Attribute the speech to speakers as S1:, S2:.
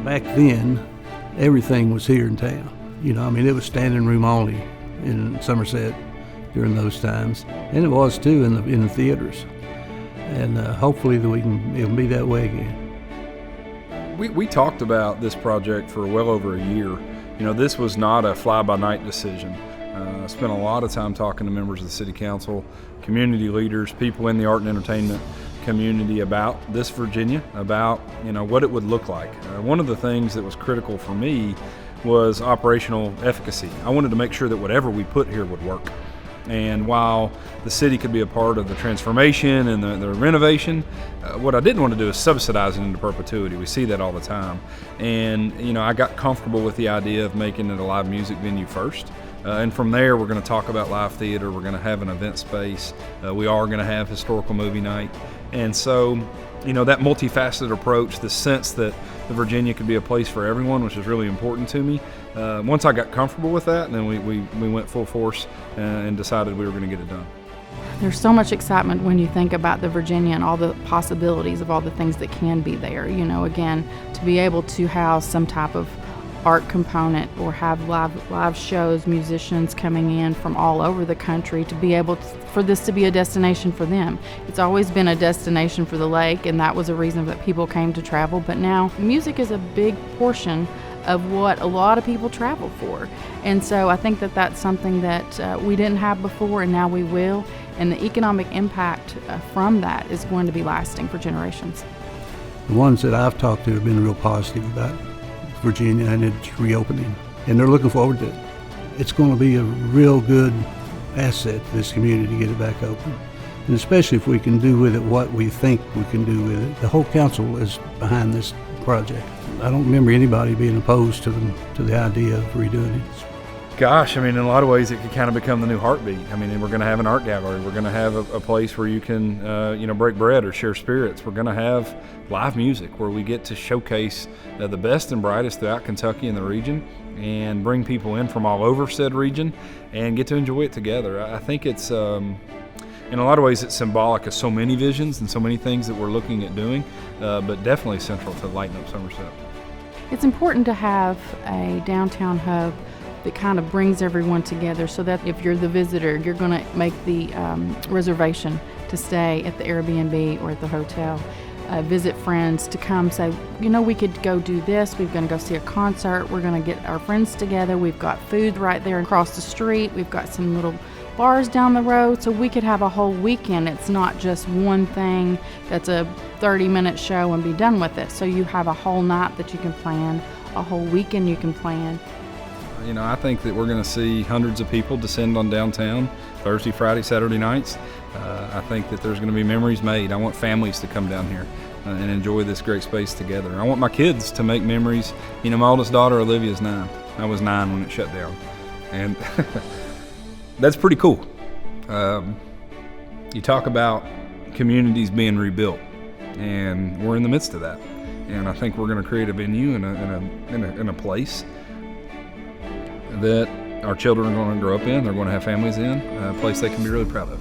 S1: Back then, everything was here in town. You know, I mean, it was standing room only in Somerset during those times, and it was too in the theaters. And hopefully that it'll be that way again.
S2: We talked about this project for well over a year. You know, this was not a fly-by-night decision. I spent a lot of time talking to members of the city council, community leaders, people in the art and entertainment community about this Virginia, about, you know, what it would look like. One of the things that was critical for me was operational efficacy. I wanted to make sure that whatever we put here would work. And while the city could be a part of the transformation and the renovation, what I didn't want to do is subsidize it into perpetuity. We see that all the time. And, you know, I got comfortable with the idea of making it a live music venue first. And from there, we're going to talk about live theater. We're going to have an event space. We are going to have historical movie night. And so, you know, that multifaceted approach, the sense that the Virginia could be a place for everyone, which is really important to me. Once I got comfortable with that, then we went full force and decided we were going to get it done.
S3: There's so much excitement when you think about the Virginia and all the possibilities of all the things that can be there. You know, again, to be able to house some type of art component or have live shows, musicians coming in from all over the country, to be able for this to be a destination for them. It's always been a destination for the lake, and that was a reason that people came to travel, but now music is a big portion of what a lot of people travel for. And so I think that that's something that we didn't have before, and now we will, and the economic impact from that is going to be lasting for generations.
S1: The ones that I've talked to have been real positive about Virginia and its reopening, and they're looking forward to it. It's going to be a real good asset to this community to get it back open, and especially if we can do with it what we think we can do with it. The whole council is behind this project. I don't remember anybody being opposed to the idea of redoing it.
S2: Gosh, I mean, in a lot of ways, it could kind of become the new heartbeat. I mean, we're going to have an art gallery. We're going to have a place where you can, break bread or share spirits. We're going to have live music where we get to showcase the best and brightest throughout Kentucky and the region, and bring people in from all over said region and get to enjoy it together. I think it's, in a lot of ways, it's symbolic of so many visions and so many things that we're looking at doing, but definitely central to Lighten Up Somerset.
S3: It's important to have a downtown hub that kind of brings everyone together, so that if you're the visitor, you're going to make the reservation to stay at the Airbnb or at the hotel, visit friends, to come say, you know, we could go do this, we're going to go see a concert, we're going to get our friends together, we've got food right there across the street, we've got some little bars down the road, so we could have a whole weekend. It's not just one thing that's a 30-minute show and be done with it. So you have a whole night that you can plan, a whole weekend you can plan.
S2: You know, I think that we're going to see hundreds of people descend on downtown Thursday, Friday, Saturday nights. I think that there's going to be memories made. I want families to come down here and enjoy this great space together. I want my kids to make memories. You know, my oldest daughter, Olivia's 9. I was 9 when it shut down. And that's pretty cool. You talk about communities being rebuilt, and we're in the midst of that. And I think we're going to create a venue in a place that our children are going to grow up in, they're going to have families in, a place they can be really proud of.